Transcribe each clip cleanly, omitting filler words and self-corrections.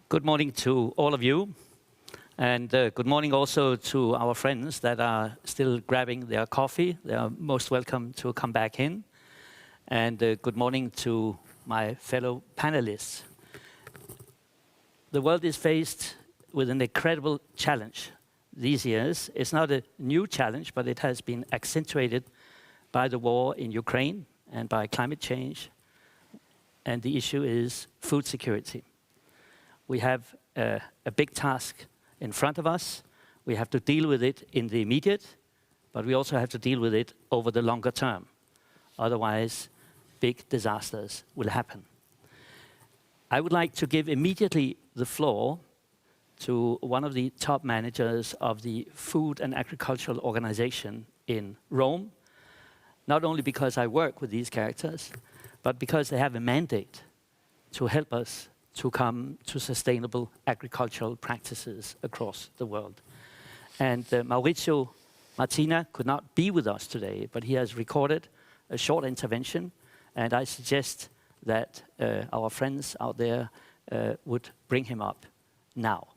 Good morning to all of you, and good morning also to our friends that are still grabbing their coffee. They are most welcome to come back in. And good morning to my fellow panelists. The world is faced with an incredible challenge these years. It's not a new challenge, but it has been accentuated by the war in Ukraine and by climate change. And the issue is food security. We have a big task in front of us. We have to deal with it in the immediate, but we also have to deal with it over the longer term. Otherwise, big disasters will happen. I would like to give immediately the floor to one of the top managers of the Food and Agricultural Organization in Rome, not only because I work with these characters, but because they have a mandate to help us to come to sustainable agricultural practices across the world. And Maurizio Martina could not be with us today, but he has recorded a short intervention, and I suggest that our friends out there would bring him up now.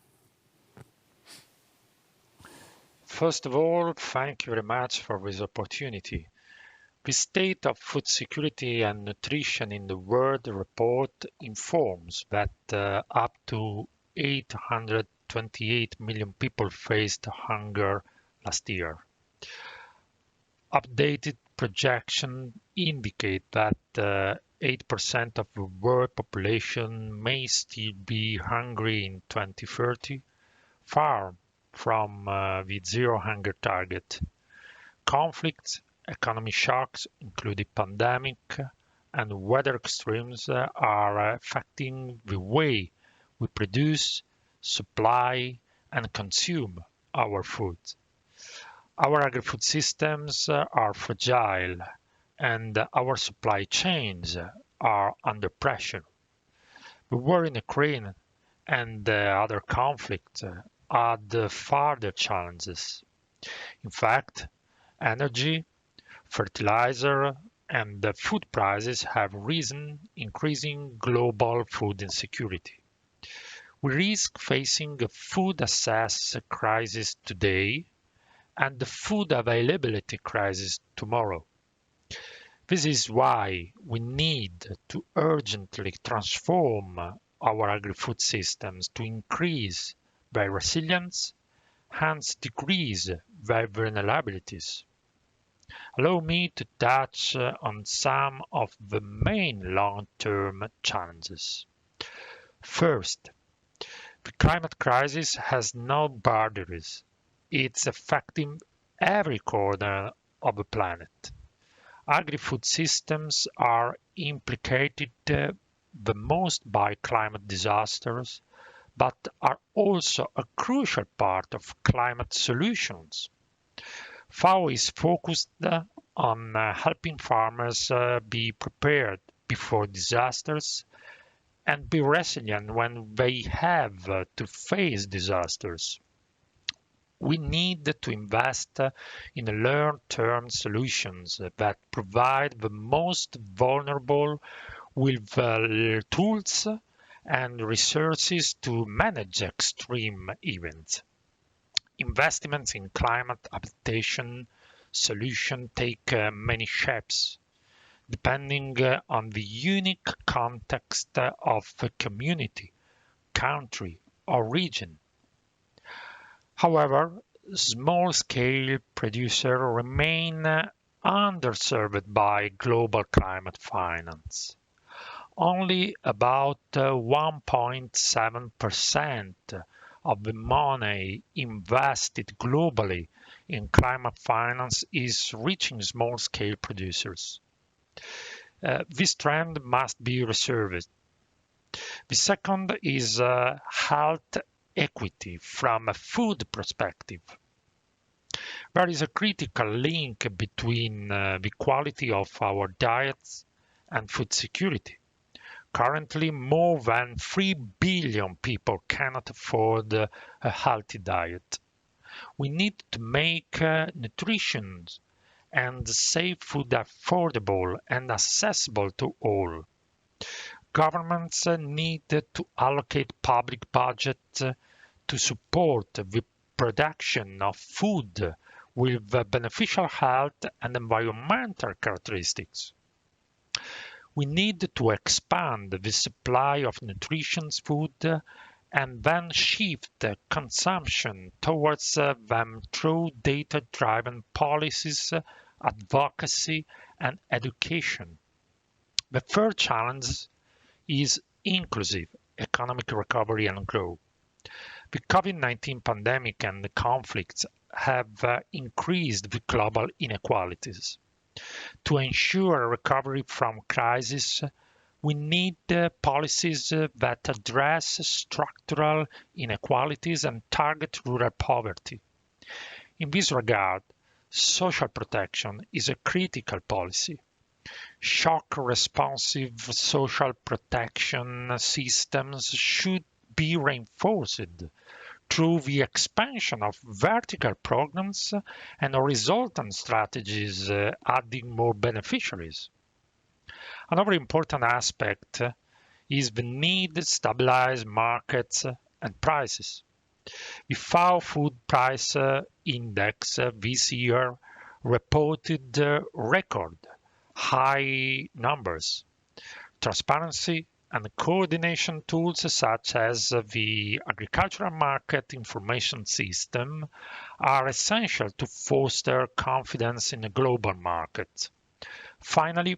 First of all, thank you very much for this opportunity. The state of food security and nutrition in the world report informs that up to 828 million people faced hunger last year. Updated projections indicate that 8% of the world population may still be hungry in 2030, far from the zero hunger target. Conflicts, economic shocks, including pandemic and weather extremes, are affecting the way we produce, supply, and consume our food. Our agri-food systems are fragile, and our supply chains are under pressure. The war in Ukraine and other conflicts add further challenges. In fact, energy, fertilizer, and food prices have risen, increasing global food insecurity. We risk facing a food access crisis today and the food availability crisis tomorrow. This is why we need to urgently transform our agri-food systems to increase their resilience, hence decrease their vulnerabilities. Allow me to touch on some of the main long-term challenges. First, the climate crisis has no boundaries. It's affecting every corner of the planet. Agri-food systems are implicated the most by climate disasters, but are also a crucial part of climate solutions. FAO is focused on helping farmers be prepared before disasters and be resilient when they have to face disasters. We need to invest in long-term solutions that provide the most vulnerable with tools and resources to manage extreme events. Investments in climate adaptation solutions take many shapes, depending on the unique context of a community, country, or region. However, small-scale producers remain underserved by global climate finance. Only about 1.7% of the money invested globally in climate finance is reaching small-scale producers. This trend must be reversed. The second is health equity from a food perspective. There is a critical link between the quality of our diets and food security. Currently, more than 3 billion people cannot afford a healthy diet. We need to make nutrition and safe food affordable and accessible to all. Governments need to allocate public budget to support the production of food with beneficial health and environmental characteristics. We need to expand the supply of nutritious food and then shift consumption towards them through data-driven policies, advocacy, and education. The third challenge is inclusive economic recovery and growth. The COVID-19 pandemic and the conflicts have increased the global inequalities. To ensure recovery from crisis, we need policies that address structural inequalities and target rural poverty. In this regard, social protection is a critical policy. Shock-responsive social protection systems should be reinforced through the expansion of vertical programs and horizontal strategies, adding more beneficiaries. Another important aspect is the need to stabilize markets and prices. The FAO Food Price Index this year reported record high numbers. Transparency and coordination tools such as the Agricultural Market Information System are essential to foster confidence in the global market. Finally,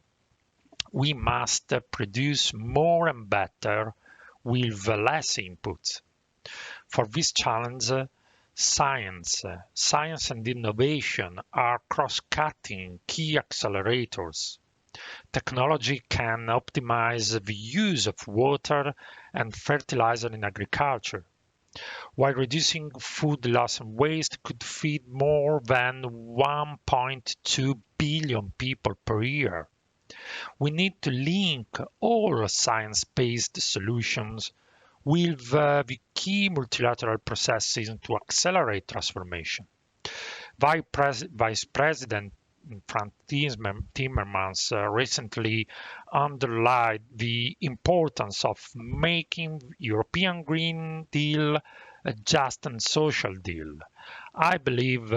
we must produce more and better with less inputs. For this challenge, science and innovation are cross-cutting key accelerators. Technology can optimize the use of water and fertilizer in agriculture, while reducing food loss and waste could feed more than 1.2 billion people per year. We need to link all science-based solutions with the key multilateral processes to accelerate transformation. Vice President Franz Timmermans recently underlined the importance of making European Green Deal a just and social deal. I believe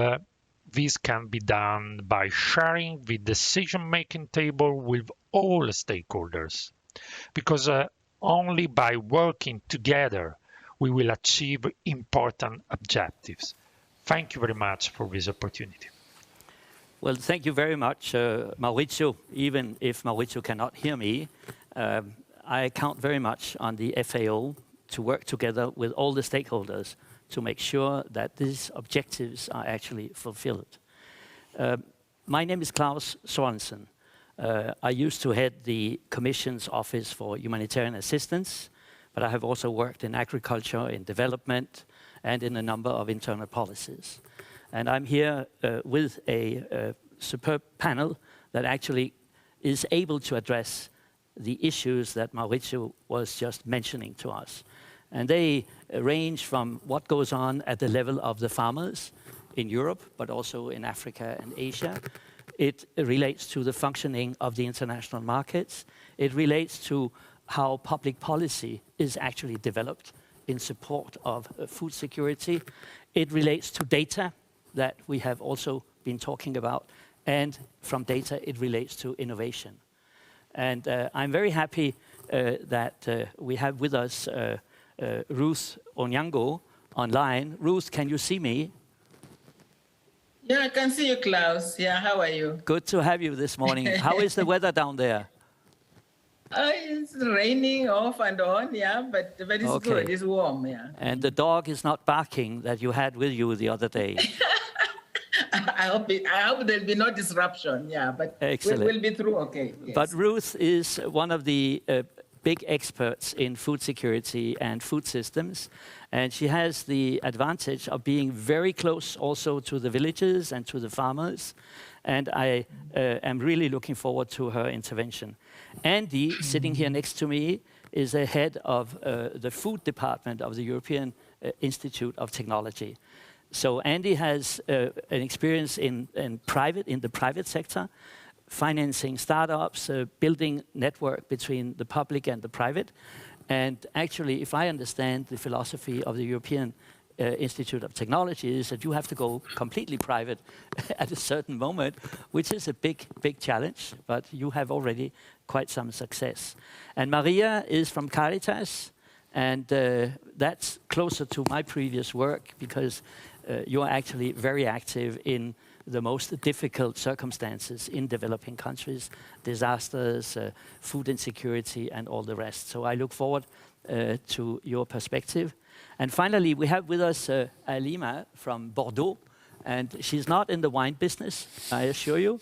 this can be done by sharing the decision-making table with all stakeholders, because only by working together we will achieve important objectives. Thank you very much for this opportunity. Well, thank you very much, Maurizio. Even if Maurizio cannot hear me, I count very much on the FAO to work together with all the stakeholders to make sure that these objectives are actually fulfilled. My name is Klaus Sorensen. I used to head the Commission's Office for Humanitarian Assistance, but I have also worked in agriculture, in development, and in a number of internal policies. And I'm here with a superb panel that actually is able to address the issues that Maurizio was just mentioning to us. And they range from what goes on at the level of the farmers in Europe, but also in Africa and Asia. It relates to the functioning of the international markets. It relates to how public policy is actually developed in support of food security. It relates to data that we have also been talking about. And from data, it relates to innovation. And I'm very happy that we have with us Ruth Onyango online. Ruth, can you see me? Yeah, I can see you, Klaus. Yeah, how are you? Good to have you this morning. How is the weather down there? It's raining off and on, yeah, but it's okay. Good. It's warm, yeah. And the dog is not barking that you had with you the other day. I hope there'll be no disruption, yeah, but we'll be through okay. Yes. But Ruth is one of the big experts in food security and food systems. And she has the advantage of being very close also to the villages and to the farmers. And I am really looking forward to her intervention. Andy, sitting here next to me, is the head of the food department of the European Institute of Technology. So Andy has an experience in the private sector, financing startups, building network between the public and the private. And actually, if I understand the philosophy of the European Institute of Technology, is that you have to go completely private at a certain moment, which is a big, big challenge, but you have already quite some success. And Maria is from Caritas, and that's closer to my previous work because you're actually very active in the most difficult circumstances in developing countries, disasters, food insecurity, and all the rest. So I look forward to your perspective. And finally, we have with us Alima from Bordeaux. And she's not in the wine business, I assure you.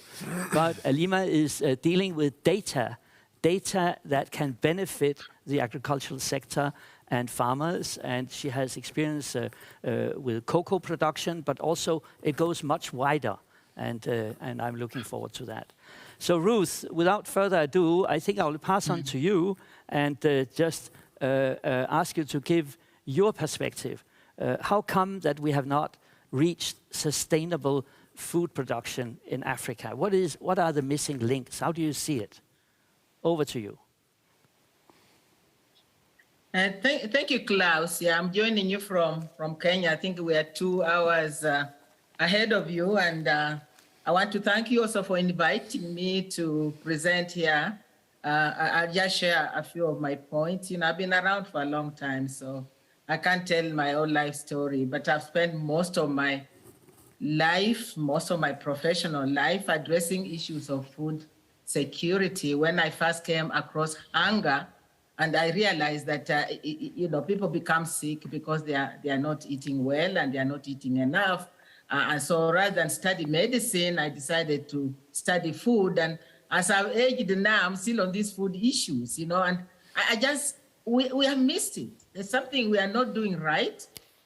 But Alima is dealing with data that can benefit the agricultural sector and farmers. And she has experience with cocoa production, but also it goes much wider. And I'm looking forward to that. So Ruth, without further ado, I think I will pass on to you and just ask you to give your perspective. How come that we have not reached sustainable food production in Africa? What are the missing links? How do you see it? Over to you. Thank you, Klaus. Yeah, I'm joining you from Kenya. I think we are 2 hours ahead of you, and I want to thank you also for inviting me to present here. I'll just share a few of my points. You know, I've been around for a long time, so I can't tell my own life story, but I've spent most of my life, most of my professional life addressing issues of food security. When I first came across hunger, and I realized that you know, people become sick because they are not eating well and they are not eating enough. And so rather than study medicine, I decided to study food. And as I've aged now, I'm still on these food issues, you know, and we have missed it. There's something we are not doing right,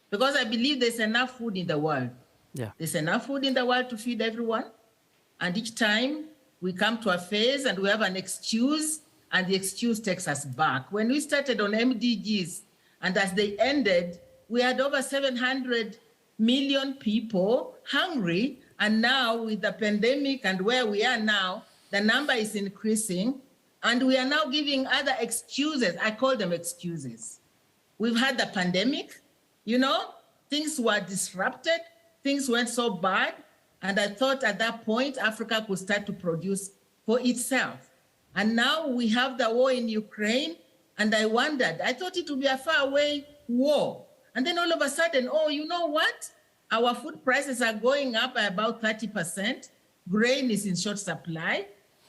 because I believe there's enough food in the world. Yeah. There's enough food in the world to feed everyone. And each time we come to a phase and we have an excuse, and the excuse takes us back. When we started on MDGs, and as they ended, we had over 700 million people hungry. And now with the pandemic and where we are now, the number is increasing. And we are now giving other excuses. I call them excuses. We've had the pandemic, you know, things were disrupted, things went so bad. And I thought at that point, Africa could start to produce for itself. And now we have the war in Ukraine. And I wondered, I thought it would be a faraway war. And then all of a sudden, oh, you know what? Our food prices are going up by about 30%. Grain is in short supply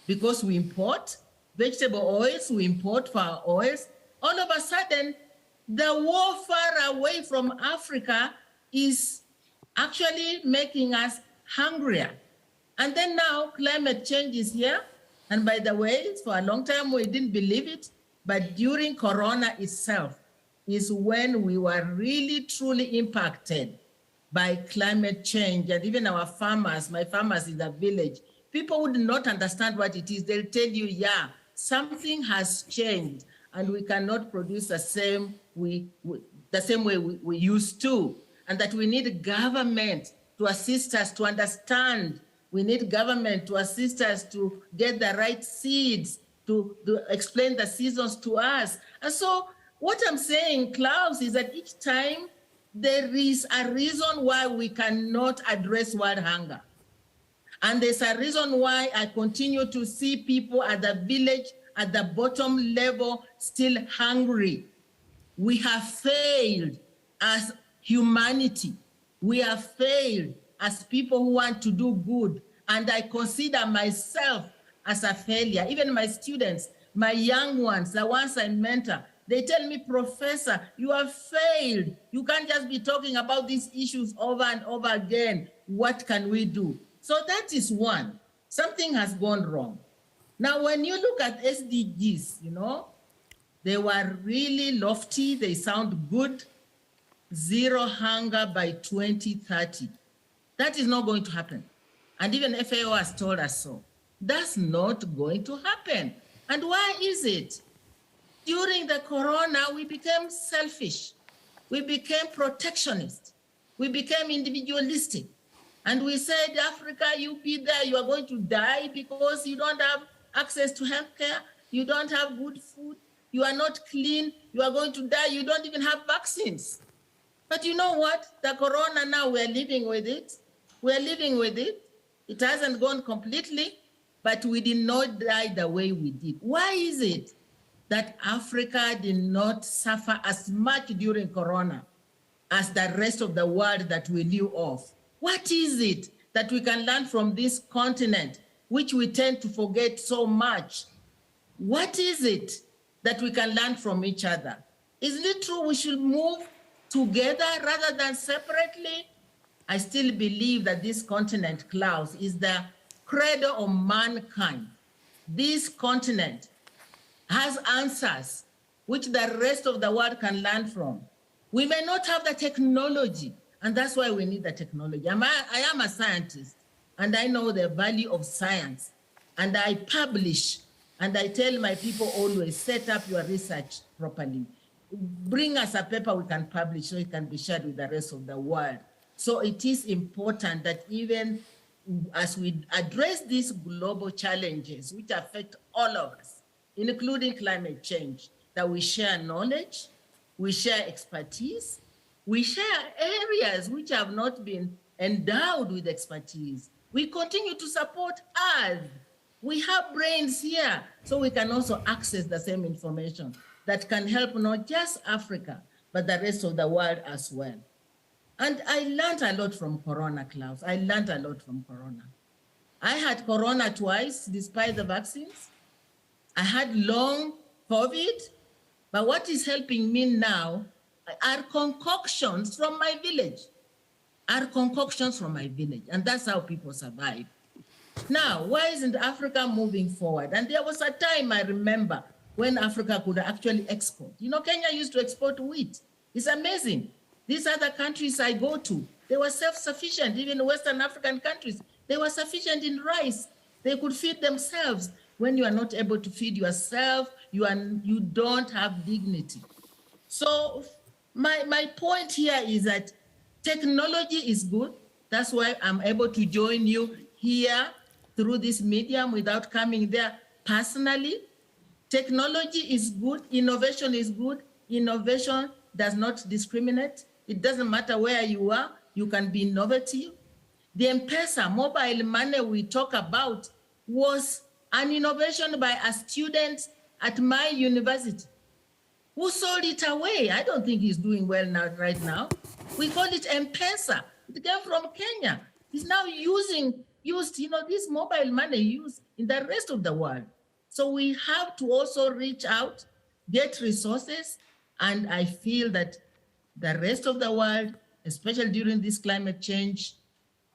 because we import. Vegetable oils, we import for our oils. All of a sudden, the war far away from Africa is actually making us hungrier. And then now climate change is here. And by the way, for a long time, we didn't believe it. But during Corona itself is when we were really, truly impacted by climate change. And even our farmers, my farmers in the village, people would not understand what it is. They'll tell you, yeah, something has changed and we cannot produce the same way we used to. And that we need government to assist us to understand. We need government to assist us to get the right seeds, to explain the seasons to us. And so what I'm saying, Klaus, is that each time there is a reason why we cannot address world hunger. And there's a reason why I continue to see people at the village, at the bottom level, still hungry. We have failed as humanity. We have failed as people who want to do good. And I consider myself as a failure. Even my students, my young ones, the ones I mentor, they tell me, Professor, you have failed. You can't just be talking about these issues over and over again. What can we do? So that is one. Something has gone wrong. Now, when you look at SDGs, you know, they were really lofty. They sound good. Zero hunger by 2030. That is not going to happen. And even FAO has told us so. That's not going to happen. And why is it? During the Corona, we became selfish. We became protectionist. We became individualistic. And we said, Africa, you be there, you are going to die because you don't have access to healthcare, you don't have good food, you are not clean, you are going to die, you don't even have vaccines. But you know what? The corona now, we're living with it. We're living with it. It hasn't gone completely, but we did not die the way we did. Why is it that Africa did not suffer as much during corona as the rest of the world that we knew of? What is it that we can learn from this continent, which we tend to forget so much? What is it that we can learn from each other? Isn't it true we should move together rather than separately? I still believe that this continent, Klaus, is the cradle of mankind. This continent has answers which the rest of the world can learn from. We may not have the technology, and that's why we need the technology. I am a scientist, and I know the value of science, and I publish, and I tell my people always, set up your research properly. Bring us a paper we can publish so it can be shared with the rest of the world. So it is important that even as we address these global challenges which affect all of us, including climate change, that we share knowledge, we share expertise, we share areas which have not been endowed with expertise. We continue to support us. We have brains here, so we can also access the same information that can help not just Africa, but the rest of the world as well. And I learned a lot from Corona, Klaus. I learned a lot from Corona. I had Corona twice, despite the vaccines. I had long COVID, but what is helping me now are concoctions from my village. And that's how people survive. Now, why isn't Africa moving forward? And there was a time I remember when Africa could actually export. You know, Kenya used to export wheat. It's amazing. These other countries I go to, they were self-sufficient. Even Western African countries, they were sufficient in rice. They could feed themselves. When you are not able to feed yourself, you don't have dignity. So my point here is that technology is good. That's why I'm able to join you here through this medium without coming there personally. Technology is good. Innovation is good. Innovation does not discriminate. It doesn't matter where you are. You can be innovative. The M-Pesa mobile money we talk about was an innovation by a student at my university who sold it away. I don't think he's doing well now, right now. We call it M-Pesa. It came from Kenya. It's now used, this mobile money used in the rest of the world. So we have to also reach out, get resources, and I feel that the rest of the world, especially during this climate change,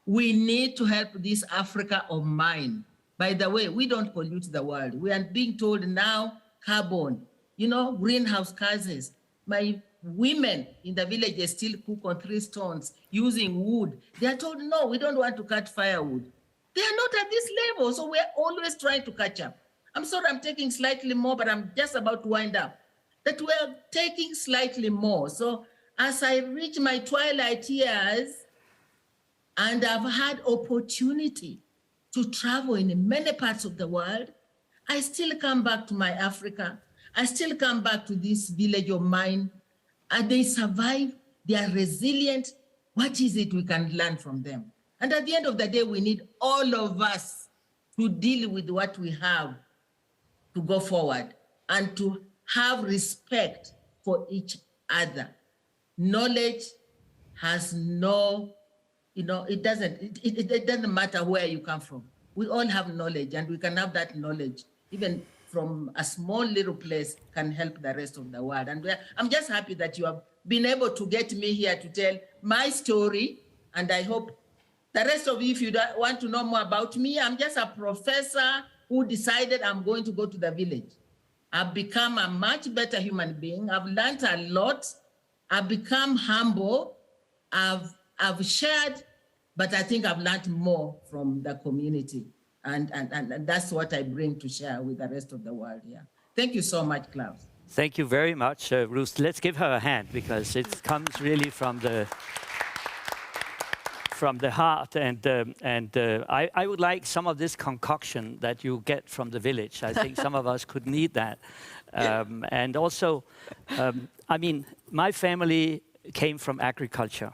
we need to help this Africa of mine. By the way, we don't pollute the world. We are being told now carbon, greenhouse gases. My women in the villages still cook on 3 stones using wood. They are told, no, we don't want to cut firewood. They are not at this level, so we're always trying to catch up. I'm sorry I'm taking slightly more, but I'm just about to wind up. That we're taking slightly more. So as I reach my twilight years, and I've had opportunity to travel in many parts of the world, I still come back to my Africa. I still come back to this village of mine, and they survive, they are resilient. What is it we can learn from them? And at the end of the day, we need all of us to deal with what we have to go forward and to have respect for each other. Knowledge has no, it doesn't matter where you come from. We all have knowledge, and we can have that knowledge, even from a small little place, can help the rest of the world. And I'm just happy that you have been able to get me here to tell my story. And I hope the rest of you, if you want to know more about me, I'm just a professor who decided I'm going to go to the village. I've become a much better human being. I've learned a lot. I've become humble. I've shared, but I think I've learned more from the community. And that's what I bring to share with the rest of the world here. Thank you so much, Klaus. Thank you very much, Ruth. Let's give her a hand, because it comes really from from the heart, and I would like some of this concoction that you get from the village. I think some of us could need that. And also, I mean, my family came from agriculture.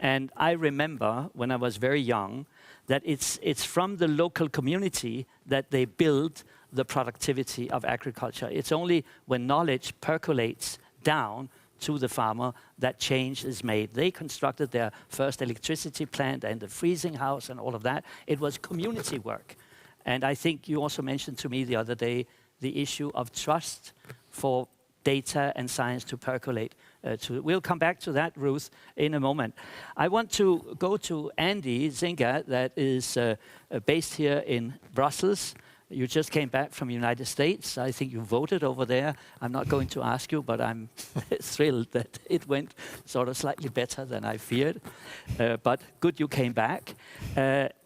And I remember when I was very young that it's from the local community that they build the productivity of agriculture. It's only when knowledge percolates down to the farmer that change is made. They constructed their first electricity plant and the freezing house and all of that. It was community work. And I think you also mentioned to me the other day the issue of trust for data and science to percolate. We'll come back to that, Ruth, in a moment. I want to go to Andy Zinga, that is based here in Brussels. You just came back from the United States. I think you voted over there. I'm not going to ask you, but I'm thrilled that it went sort of slightly better than I feared. But good you came back.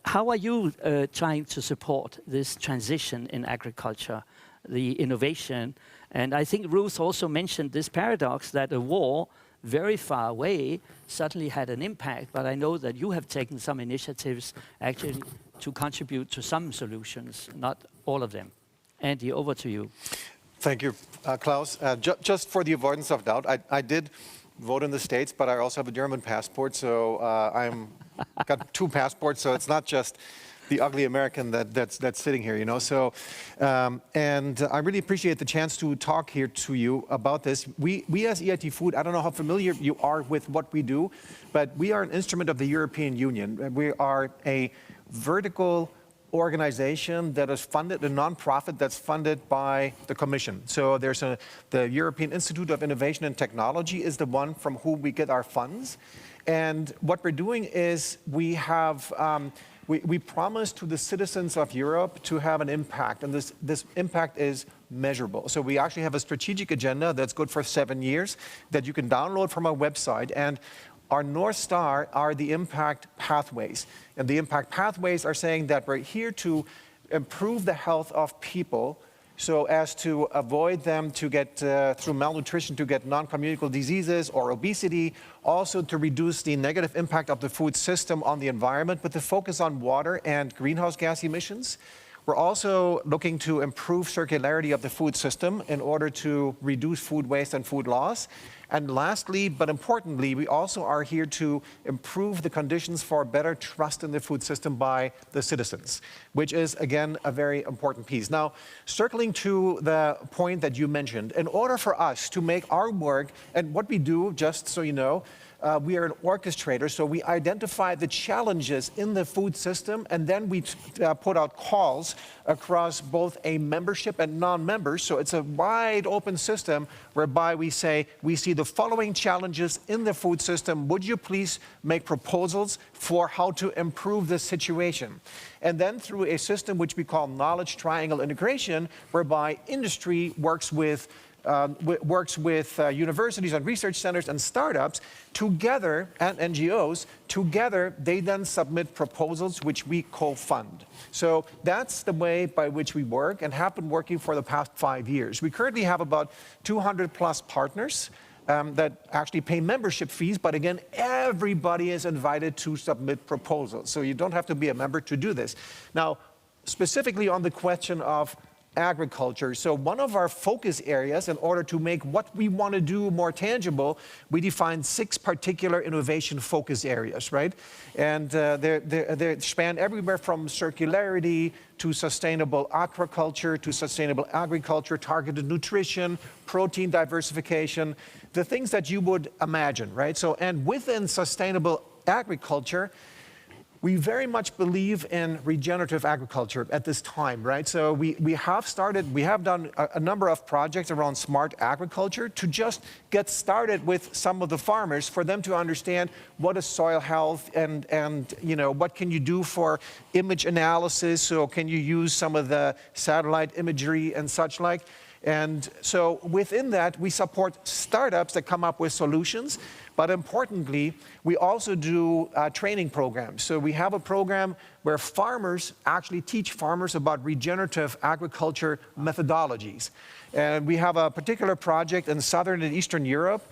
How are you trying to support this transition in agriculture, the innovation? And I think Ruth also mentioned this paradox that a war very far away certainly had an impact, but I know that you have taken some initiatives actually to contribute to some solutions, not all of them. Andy, over to you. Thank you, Klaus. Just for the avoidance of doubt, I did vote in the States, but I also have a German passport, so I'm got two passports, so it's not just the ugly American that's sitting here, you know. So, and I really appreciate the chance to talk here to you about this. We as EIT Food, I don't know how familiar you are with what we do, but we are an instrument of the European Union. We are a vertical organization that is funded, a non-profit that's funded by the Commission. So there's the European Institute of Innovation and Technology is the one from whom we get our funds. And what we're doing is we have we promise to the citizens of Europe to have an impact, and this impact is measurable. So we actually have a strategic agenda that's good for 7 years that you can download from our website. And our North Star are the impact pathways. And the impact pathways are saying that we're here to improve the health of people so as to avoid them to get, through malnutrition, to get non-communicable diseases or obesity, also to reduce the negative impact of the food system on the environment with the focus on water and greenhouse gas emissions. We're also looking to improve circularity of the food system in order to reduce food waste and food loss. And lastly, but importantly, we also are here to improve the conditions for better trust in the food system by the citizens, which is, again, a very important piece. Now, circling to the point that you mentioned, in order for us to make our work, and what we do, just so you know, we are an orchestrator, so we identify the challenges in the food system, and then we put out calls across both a membership and non-members. So it's a wide open system whereby we say, we see the following challenges in the food system. Would you please make proposals for how to improve this situation? And then through a system which we call knowledge triangle integration, whereby industry works with universities and research centers and startups together, and NGOs, together they then submit proposals which we co-fund. So that's the way by which we work and have been working for the past 5 years. We currently have about 200 plus partners that actually pay membership fees, but again, everybody is invited to submit proposals. So you don't have to be a member to do this. Now, specifically on the question of agriculture. So one of our focus areas, in order to make what we want to do more tangible, we define 6 particular innovation focus areas, right? And they span everywhere from circularity to sustainable aquaculture, to sustainable agriculture, targeted nutrition, protein diversification, the things that you would imagine, right? So, and within sustainable agriculture, we very much believe in regenerative agriculture at this time, right? So we have done a number of projects around smart agriculture to just get started with some of the farmers for them to understand what is soil health and you know, what can you do for image analysis? So can you use some of the satellite imagery and such like? And so within that, we support startups that come up with solutions. But importantly, we also do training programs. So we have a program where farmers actually teach farmers about regenerative agriculture methodologies. And we have a particular project in Southern and Eastern Europe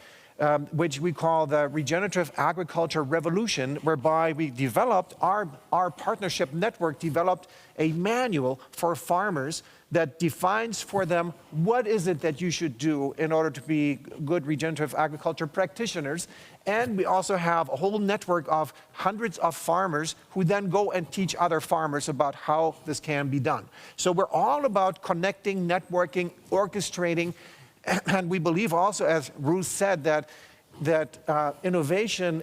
which we call the Regenerative Agriculture Revolution, whereby we developed, our partnership network developed a manual for farmers that defines for them what is it that you should do in order to be good regenerative agriculture practitioners. And we also have a whole network of hundreds of farmers who then go and teach other farmers about how this can be done. So we're all about connecting, networking, orchestrating, and we believe also, as Ruth said, that innovation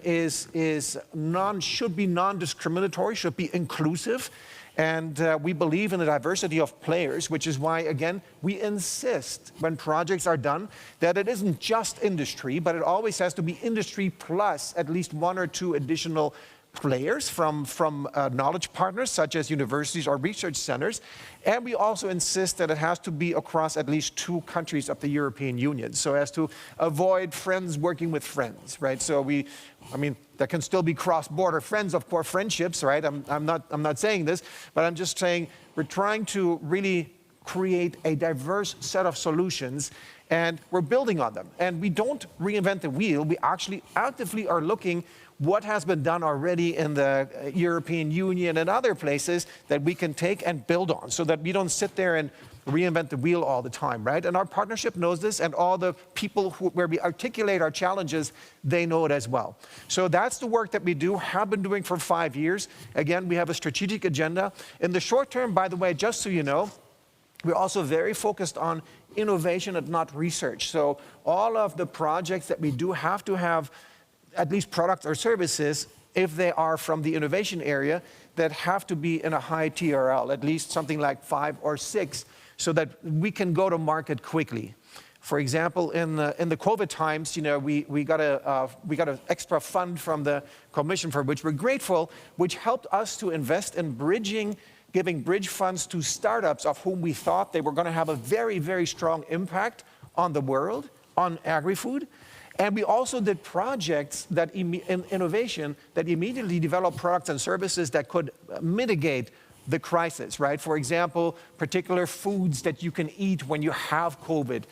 should be non-discriminatory, should be inclusive. And we believe in the diversity of players, which is why, again, we insist when projects are done that it isn't just industry, but it always has to be industry plus at least one or two additional players from knowledge partners such as universities or research centers. And we also insist that it has to be across at least 2 countries of the European Union, so as to avoid friends working with friends, right? So there can still be cross-border friends, of course, friendships, right? I'm not saying this, but I'm just saying we're trying to really create a diverse set of solutions, and we're building on them. And we don't reinvent the wheel. We actually actively are looking what has been done already in the European Union and other places that we can take and build on, so that we don't sit there and reinvent the wheel all the time, right? And our partnership knows this, and all the people where we articulate our challenges, they know it as well. So that's the work that we have been doing for 5 years. Again, we have a strategic agenda. In the short term, by the way, just so you know, we're also very focused on innovation and not research. So all of the projects that we do have to have at least products or services, if they are from the innovation area, that have to be in a high TRL, at least something like 5 or 6, so that we can go to market quickly. For example, in the COVID times, we got an extra fund from the Commission, for which we're grateful, which helped us to invest in giving bridge funds to startups of whom we thought they were going to have a very, very strong impact on the world, on agri-food. And we also did projects in innovation that immediately developed products and services that could mitigate the crisis, right? For example, particular foods that you can eat when you have COVID,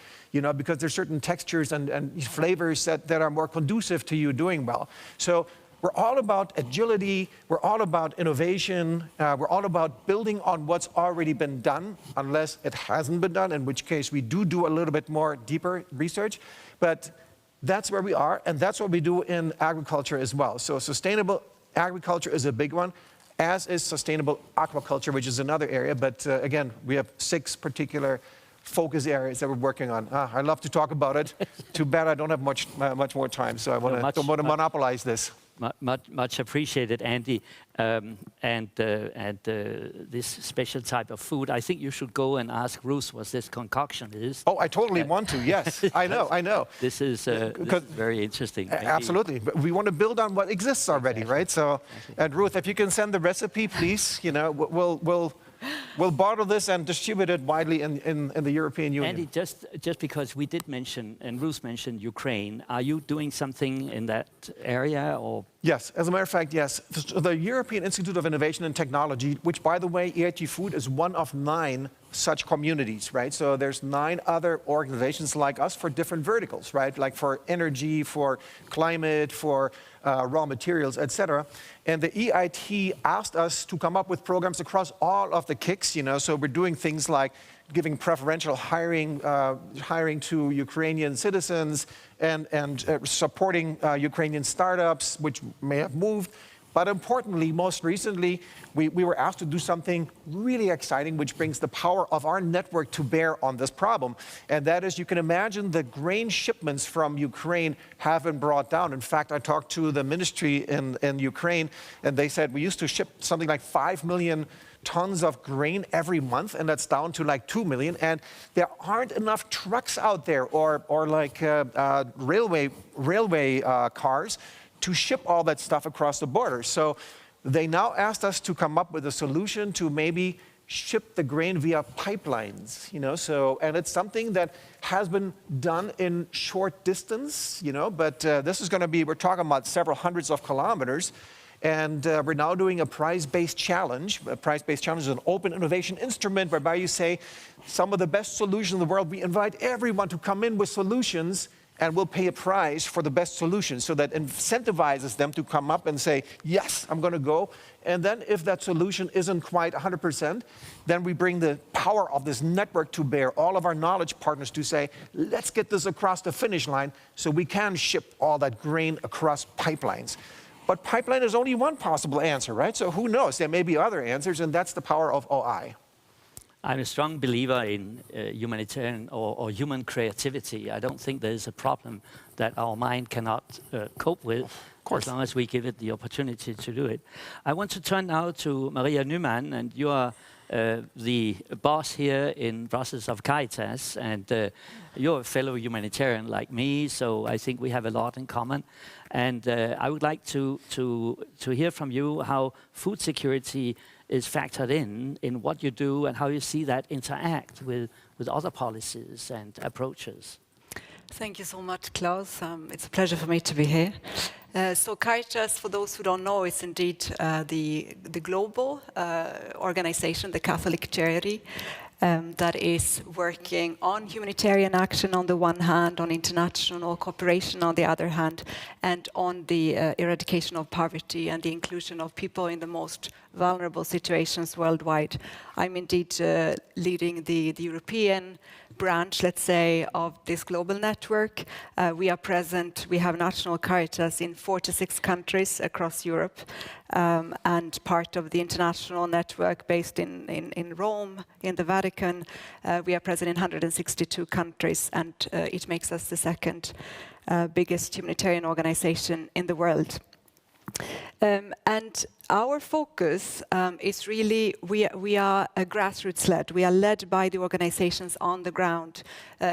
because there's certain textures and flavors that are more conducive to you doing well. So we're all about agility, we're all about innovation, we're all about building on what's already been done, unless it hasn't been done, in which case we do a little bit more deeper research. But that's where we are, and that's what we do in agriculture as well. So sustainable agriculture is a big one, as is sustainable aquaculture, which is another area. But again, we have 6 particular focus areas that we're working on. I love to talk about it. Too bad I don't have much more time, so I don't want to monopolize this. Much appreciated, Andy. This special type of food, I think you should go and ask Ruth what this concoction is. Oh, I totally want to, yes. I know. This is very interesting. Absolutely. But we want to build on what exists already, right? So, and Ruth, if you can send the recipe, please, we'll bottle this and distribute it widely in the European Union. Andy, just because we did mention, and Ruth mentioned Ukraine, are you doing something in that area, or? Yes, as a matter of fact, yes. The European Institute of Innovation and Technology, which, by the way, EIT Food is one of 9 such communities, right? So there's 9 other organizations like us for different verticals, right? Like for energy, for climate, for raw materials, etc. And the EIT asked us to come up with programs across all of the KICs, so we're doing things like giving preferential hiring to Ukrainian citizens and supporting Ukrainian startups, which may have moved. But importantly, most recently, we were asked to do something really exciting, which brings the power of our network to bear on this problem. And that is, you can imagine the grain shipments from Ukraine have been brought down. In fact, I talked to the ministry in Ukraine, and they said we used to ship something like 5 million tons of grain every month, and that's down to like 2 million. And there aren't enough trucks out there or like railway cars to ship all that stuff across the border. So they now asked us to come up with a solution to maybe ship the grain via pipelines, and it's something that has been done in short distance, but this is going to be, we're talking about several hundreds of kilometers. And we're now doing a prize-based challenge. A prize-based challenge is an open innovation instrument whereby you say some of the best solutions in the world, we invite everyone to come in with solutions, and will pay a price for the best solution. So that incentivizes them to come up and say, yes, I'm going to go. And then if that solution isn't quite 100%, then we bring the power of this network to bear, all of our knowledge partners to say, let's get this across the finish line so we can ship all that grain across pipelines. But pipeline is only one possible answer, right? So who knows? There may be other answers, and that's the power of OI. I'm a strong believer in humanitarian or human creativity. I don't think there's a problem that our mind cannot cope with, as long as we give it the opportunity to do it. I want to turn now to Maria Neumann, and you are the boss here in Brussels of Caritas, and you're a fellow humanitarian like me, so I think we have a lot in common. And I would like to hear from you how food security is factored in what you do and how you see that interact with other policies and approaches. Thank you so much, Klaus. It's a pleasure for me to be here. So Caritas, for those who don't know, is indeed the global organization, the Catholic charity, that is working on humanitarian action on the one hand, on international cooperation on the other hand, and on the eradication of poverty and the inclusion of people in the most vulnerable situations worldwide. I'm indeed leading the European branch, let's say, of this global network. We are present, we have national Caritas in 46 countries across Europe, and part of the international network based in Rome, in the Vatican. We are present in 162 countries, and it makes us the second biggest humanitarian organization in the world. And our focus is really, we are a grassroots-led. We are led by the organizations on the ground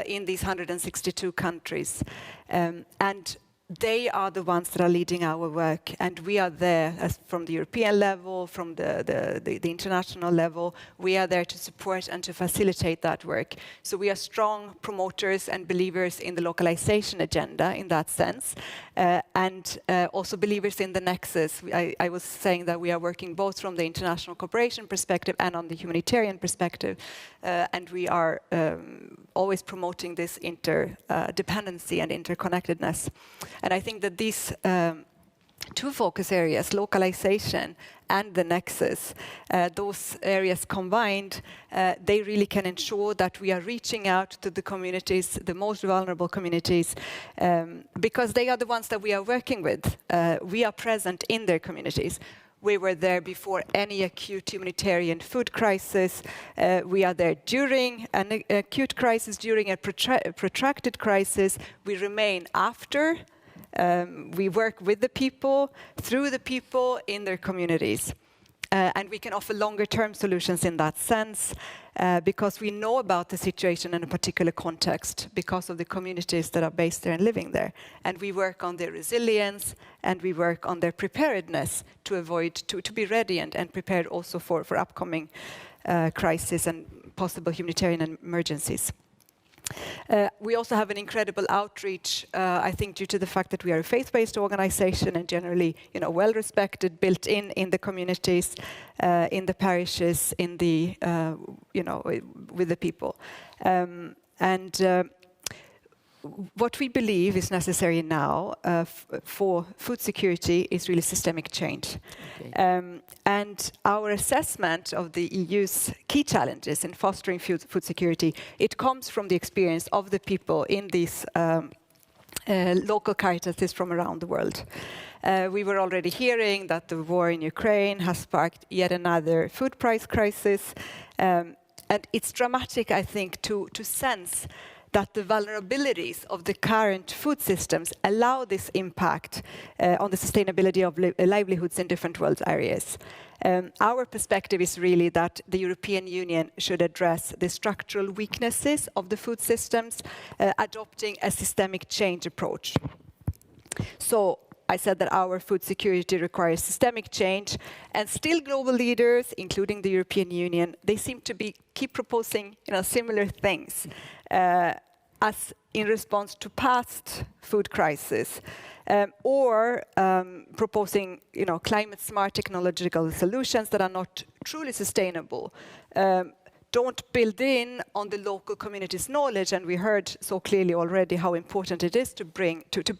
in these 162 countries. And they are the ones that are leading our work, and we are there from the European level, from the international level. We are there to support and to facilitate that work. So we are strong promoters and believers in the localization agenda in that sense, and also believers in the nexus. I was saying that we are working both from the international cooperation perspective and on the humanitarian perspective, and we are always promoting this interdependency and interconnectedness. And I think that these two focus areas, localization and the nexus, those areas combined, they really can ensure that we are reaching out to the communities, the most vulnerable communities, because they are the ones that we are working with. We are present in their communities. We were there before any acute humanitarian food crisis. We are there during an acute crisis, during a protracted crisis. We remain after. We work with the people, through the people, in their communities. And we can offer longer-term solutions in that sense, because we know about the situation in a particular context, because of the communities that are based there and living there. And we work on their resilience, and we work on their preparedness to avoid, to be ready and prepared also for upcoming crises and possible humanitarian emergencies. We also have an incredible outreach, I think, due to the fact that we are a faith-based organization and generally, well-respected, built in the communities, in the parishes, in the, with the people. What we believe is necessary now for food security is really systemic change. Okay. And our assessment of the EU's key challenges in fostering food security, it comes from the experience of the people in these local Caritases from around the world. We were already hearing that the war in Ukraine has sparked yet another food price crisis. And it's dramatic, I think, to sense that the vulnerabilities of the current food systems allow this impact on the sustainability of livelihoods in different world areas. Our perspective is really that the European Union should address the structural weaknesses of the food systems, adopting a systemic change approach. So I said that our food security requires systemic change, and still global leaders, including the European Union, they seem to keep proposing similar things. As in response to past food crises, or proposing, climate-smart technological solutions that are not truly sustainable. don't build in on the local community's knowledge, and we heard so clearly already how important it is to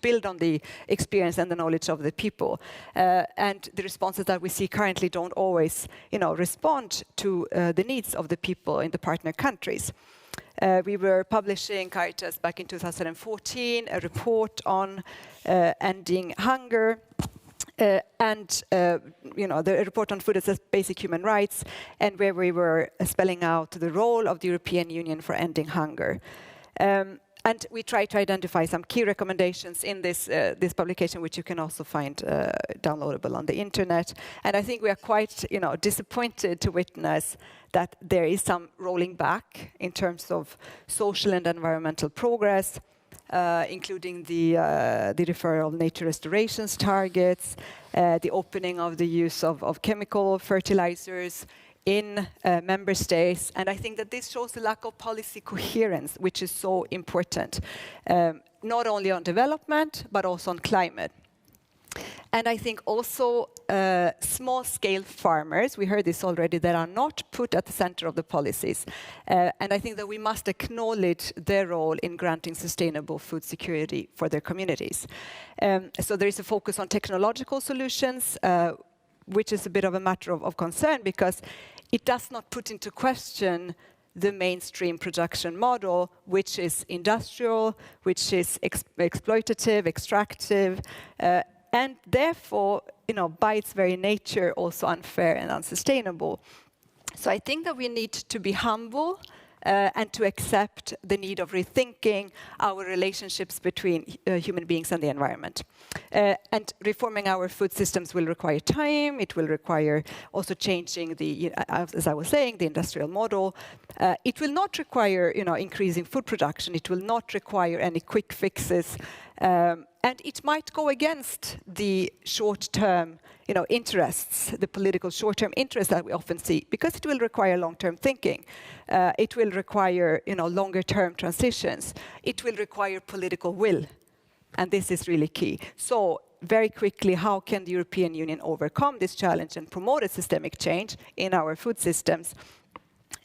build on the experience and the knowledge of the people. And the responses that we see currently don't always, respond to the needs of the people in the partner countries. We were publishing, Caritas, back in 2014, a report on ending hunger. The report on food as basic human rights, and where we were spelling out the role of the European Union for ending hunger. And we tried to identify some key recommendations in this publication, which you can also find downloadable on the internet. And I think we are quite, disappointed to witness that there is some rolling back in terms of social and environmental progress, including the referral of nature restorations targets, the opening of the use of chemical fertilizers in member states. And I think that this shows the lack of policy coherence, which is so important, not only on development, but also on climate. And I think also small-scale farmers, we heard this already, that are not put at the center of the policies. And I think that we must acknowledge their role in granting sustainable food security for their communities. So there is a focus on technological solutions, which is a bit of a matter of concern, because it does not put into question the mainstream production model, which is industrial, which is exploitative, extractive, and therefore, by its very nature, also unfair and unsustainable. So I think that we need to be humble and to accept the need of rethinking our relationships between human beings and the environment. And reforming our food systems will require time. It will require also changing as I was saying, the industrial model. It will not require, increasing food production. It will not require any quick fixes. And it might go against the short-term, interests, the political short-term interests that we often see, because it will require long-term thinking. It will require, longer-term transitions. It will require political will, and this is really key. So, very quickly, how can the European Union overcome this challenge and promote a systemic change in our food systems?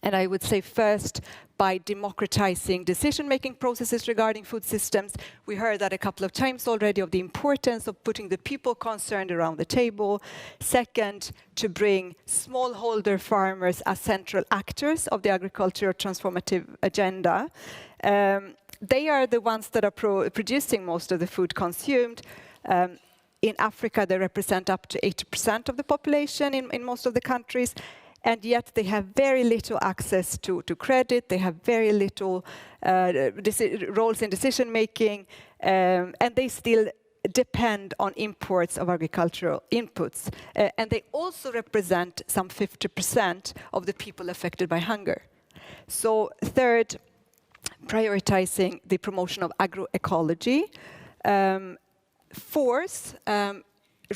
And I would say first, by democratizing decision-making processes regarding food systems. We heard that a couple of times already of the importance of putting the people concerned around the table. Second, to bring smallholder farmers as central actors of the agricultural transformative agenda. They are the ones that are producing most of the food consumed. In Africa, they represent up to 80% of the population in most of the countries. And yet they have very little access to credit, they have very little roles in decision-making, and they still depend on imports of agricultural inputs. And they also represent some 50% of the people affected by hunger. So third, prioritizing the promotion of agroecology. Fourth,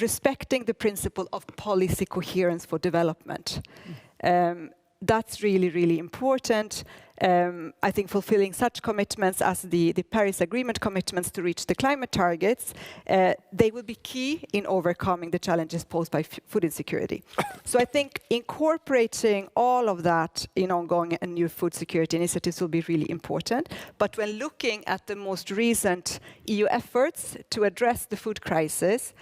respecting the principle of policy coherence for development. That's really, really important. I think fulfilling such commitments as the Paris Agreement commitments to reach the climate targets, they will be key in overcoming the challenges posed by food insecurity. So I think incorporating all of that in ongoing and new food security initiatives will be really important. But when looking at the most recent EU efforts to address the food crisis,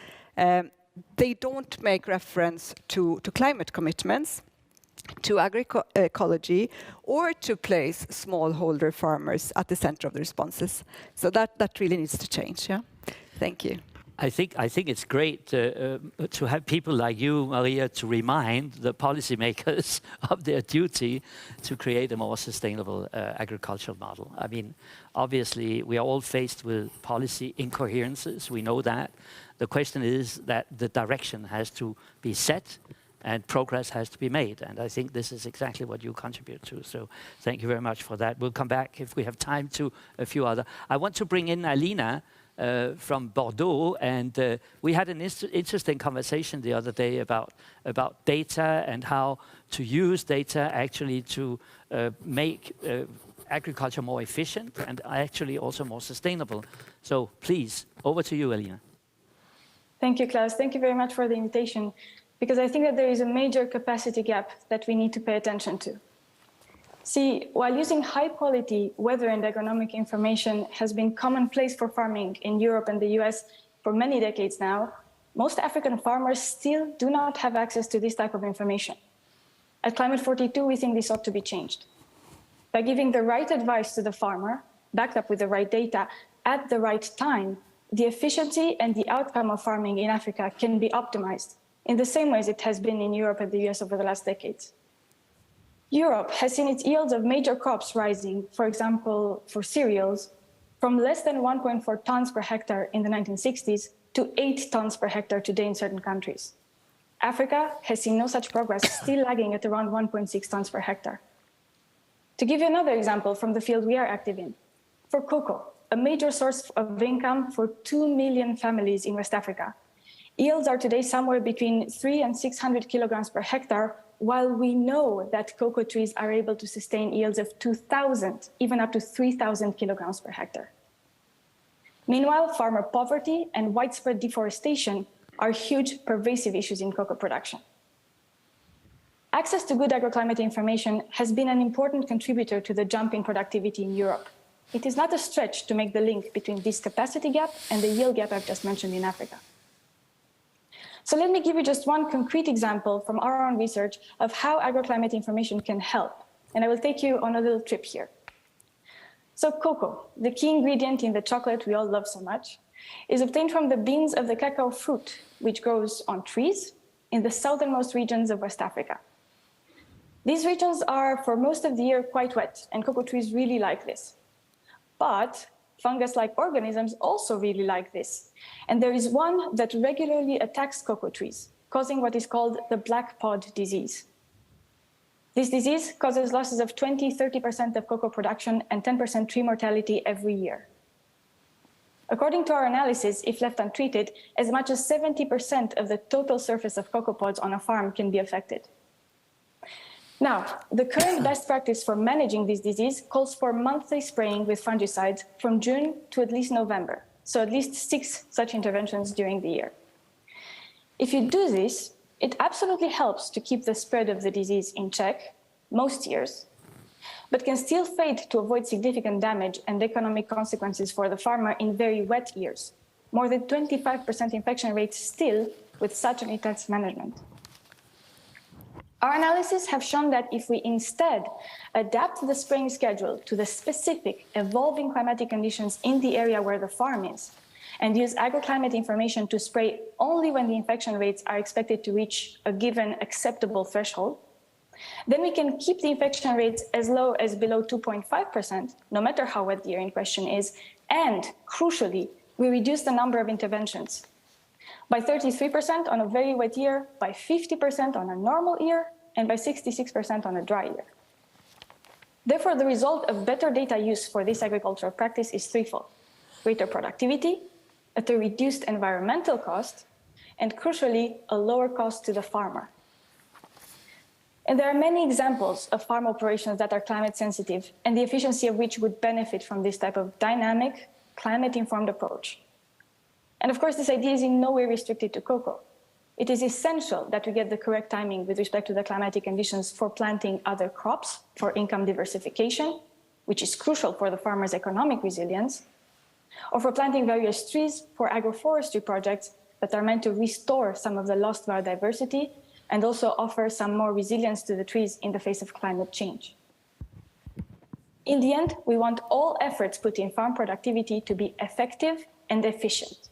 they don't make reference to climate commitments, to agroecology, or to place smallholder farmers at the center of the responses. So that really needs to change. Yeah, thank you. I think it's great to have people like you, Maria, to remind the policymakers of their duty to create a more sustainable agricultural model. I mean, obviously, we are all faced with policy incoherences. We know that. The question is that the direction has to be set and progress has to be made. And I think this is exactly what you contribute to. So thank you very much for that. We'll come back, if we have time, to a few other. I want to bring in Alina from Bordeaux. And we had an interesting conversation the other day about data and how to use data actually to make agriculture more efficient and actually also more sustainable. So please, over to you, Alina. Thank you, Klaus. Thank you very much for the invitation, because I think that there is a major capacity gap that we need to pay attention to. See, while using high-quality weather and agronomic information has been commonplace for farming in Europe and the US for many decades now, most African farmers still do not have access to this type of information. At Climate42, we think this ought to be changed. By giving the right advice to the farmer, backed up with the right data, at the right time, the efficiency and the outcome of farming in Africa can be optimized in the same ways it has been in Europe and the US over the last decades. Europe has seen its yields of major crops rising, for example, for cereals, from less than 1.4 tons per hectare in the 1960s to 8 tons per hectare today in certain countries. Africa has seen no such progress, still lagging at around 1.6 tons per hectare. To give you another example from the field we are active in, for cocoa, a major source of income for 2 million families in West Africa, yields are today somewhere between 300 and 600 kilograms per hectare, while we know that cocoa trees are able to sustain yields of 2,000, even up to 3,000 kilograms per hectare. Meanwhile, farmer poverty and widespread deforestation are huge, pervasive issues in cocoa production. Access to good agroclimate information has been an important contributor to the jump in productivity in Europe. It is not a stretch to make the link between this capacity gap and the yield gap I've just mentioned in Africa. So let me give you just one concrete example from our own research of how agroclimate information can help. And I will take you on a little trip here. So cocoa, the key ingredient in the chocolate we all love so much, is obtained from the beans of the cacao fruit, which grows on trees in the southernmost regions of West Africa. These regions are, for most of the year, quite wet, and cocoa trees really like this. But fungus-like organisms also really like this. And there is one that regularly attacks cocoa trees, causing what is called the black pod disease. This disease causes losses of 20–30% of cocoa production and 10% tree mortality every year. According to our analysis, if left untreated, as much as 70% of the total surface of cocoa pods on a farm can be affected. Now, the current best practice for managing this disease calls for monthly spraying with fungicides from June to at least November, so at least 6 such interventions during the year. If you do this, it absolutely helps to keep the spread of the disease in check most years, but can still fade to avoid significant damage and economic consequences for the farmer in very wet years. More than 25% infection rate still with such an intense management. Our analyses have shown that if we instead adapt the spraying schedule to the specific evolving climatic conditions in the area where the farm is, and use agroclimate information to spray only when the infection rates are expected to reach a given acceptable threshold, then we can keep the infection rates as low as below 2.5%, no matter how wet the year in question is, and crucially, we reduce the number of interventions by 33% on a very wet year, by 50% on a normal year, and by 66% on a dry year. Therefore, the result of better data use for this agricultural practice is threefold: greater productivity, at a reduced environmental cost, and crucially, a lower cost to the farmer. And there are many examples of farm operations that are climate sensitive and the efficiency of which would benefit from this type of dynamic, climate-informed approach. And of course, this idea is in no way restricted to cocoa. It is essential that we get the correct timing with respect to the climatic conditions for planting other crops for income diversification, which is crucial for the farmer's economic resilience, or for planting various trees for agroforestry projects that are meant to restore some of the lost biodiversity and also offer some more resilience to the trees in the face of climate change. In the end, we want all efforts put in farm productivity to be effective and efficient.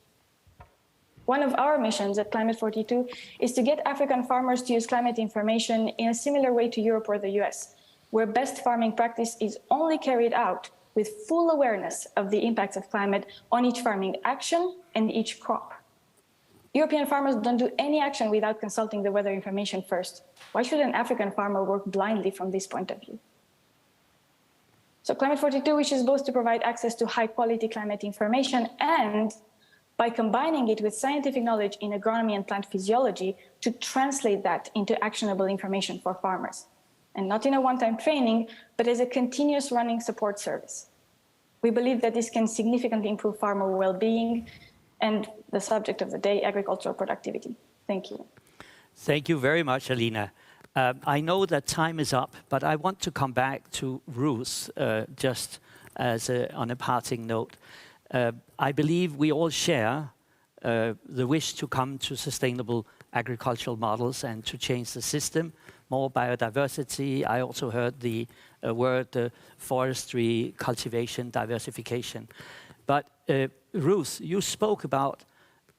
One of our missions at Climate42 is to get African farmers to use climate information in a similar way to Europe or the US, where best farming practice is only carried out with full awareness of the impacts of climate on each farming action and each crop. European farmers don't do any action without consulting the weather information first. Why should an African farmer work blindly from this point of view? So Climate42 wishes both to provide access to high-quality climate information and, by combining it with scientific knowledge in agronomy and plant physiology, to translate that into actionable information for farmers. And not in a one-time training, but as a continuous running support service. We believe that this can significantly improve farmer well-being and the subject of the day, agricultural productivity. Thank you. Thank you very much, Alina. I know that time is up, but I want to come back to Ruth just as on a parting note. I believe we all share the wish to come to sustainable agricultural models and to change the system, more biodiversity. I also heard the word forestry, cultivation, diversification. But Ruth, you spoke about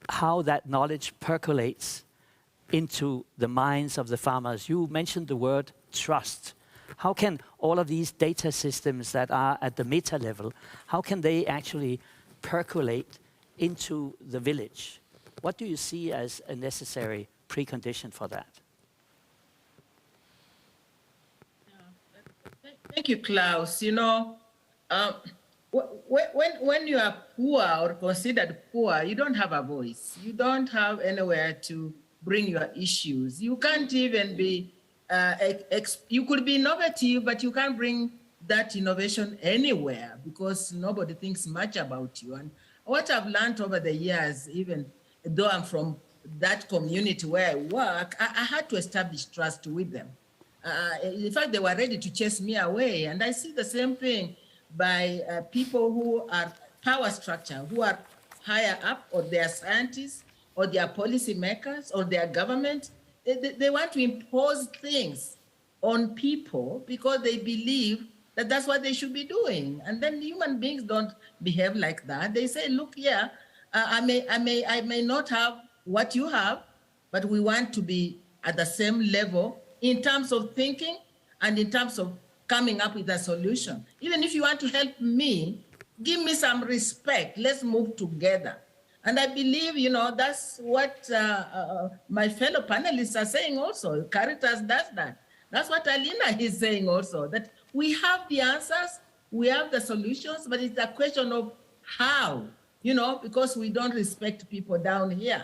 how that knowledge percolates into the minds of the farmers. You mentioned the word trust. How can all of these data systems that are at the meta level, how can they actually percolate into the village? What do you see as a necessary precondition for that? Thank you, Klaus. You know, when you are poor or considered poor, you don't have a voice. You don't have anywhere to bring your issues. You can't even be, you could be innovative, but you can't bring that innovation anywhere because nobody thinks much about you. And what I've learned over the years, even though I'm from that community where I work, I had to establish trust with them. In fact, they were ready to chase me away. And I see the same thing by people who are power structure, who are higher up, or they are scientists, or they are policy makers, or they are government. They want to impose things on people because they believe that that's what they should be doing. And then human beings don't behave like that. They say, look, yeah, I may not have what you have, but we want to be at the same level in terms of thinking and in terms of coming up with a solution. Even if you want to help me, give me some respect. Let's move together. And I believe, you know, that's what my fellow panelists are saying also. Caritas does that. That's what Alina is saying also, that we have the answers, we have the solutions, but it's a question of how, you know, because we don't respect people down here.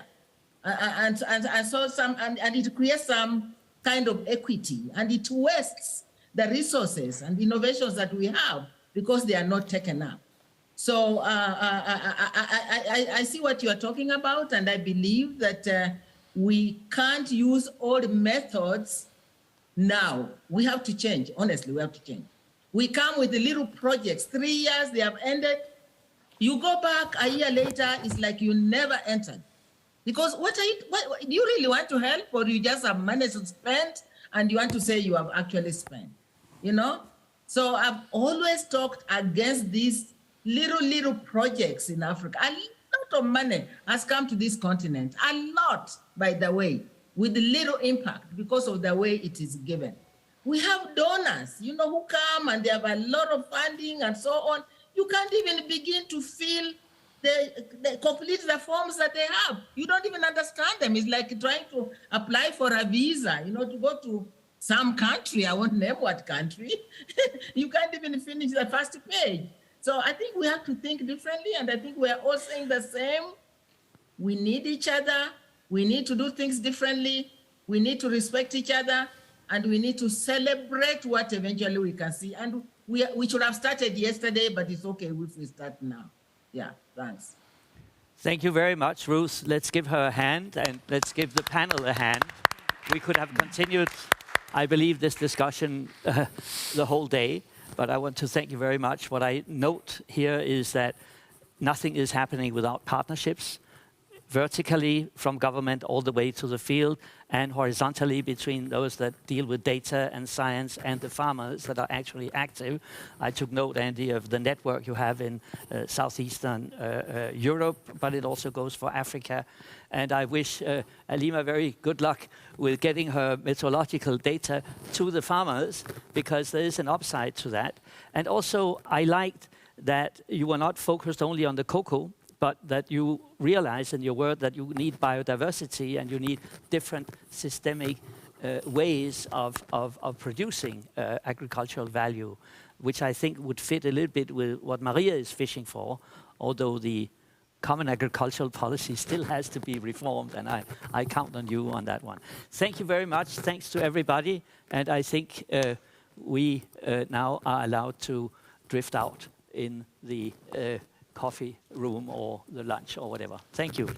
And so it creates some kind of equity, and it wastes the resources and innovations that we have because they are not taken up. So I see what you are talking about, and I believe that we can't use old methods now. We have to change. Honestly, we have to change. We come with the little projects. 3 years, they have ended. You go back a year later, it's like you never entered. Because what do you really want to help, or you just have money to spend and you want to say you have actually spent, you know? So I've always talked against these little projects in Africa. A lot of money has come to this continent, a lot, by the way, with little impact because of the way it is given. We have donors, you know, who come and they have a lot of funding and so on. You can't even begin to feel they complete the forms that they have. You don't even understand them. It's like trying to apply for a visa, you know, to go to some country. I won't name what country. You can't even finish the first page. So I think we have to think differently, and I think we're all saying the same. We need each other. We need to do things differently. We need to respect each other, and we need to celebrate what eventually we can see. And we should have started yesterday, but it's okay if we start now. Yeah, thanks. Thank you very much, Ruth. Let's give her a hand, and let's give the panel a hand. We could have continued, I believe, this discussion the whole day, but I want to thank you very much. What I note here is that nothing is happening without partnerships, vertically from government all the way to the field, and horizontally between those that deal with data and science and the farmers that are actually active. I took note, Andy, of the network you have in southeastern Europe, but it also goes for Africa. And I wish Alima very good luck with getting her meteorological data to the farmers, because there is an upside to that. And also, I liked that you were not focused only on the cocoa, but that you realize in your word that you need biodiversity and you need different systemic ways of producing agricultural value, which I think would fit a little bit with what Maria is fishing for, although the common agricultural policy still has to be reformed, and I count on you on that one. Thank you very much. Thanks to everybody, and I think we now are allowed to drift out in the coffee room or the lunch or whatever. Thank you.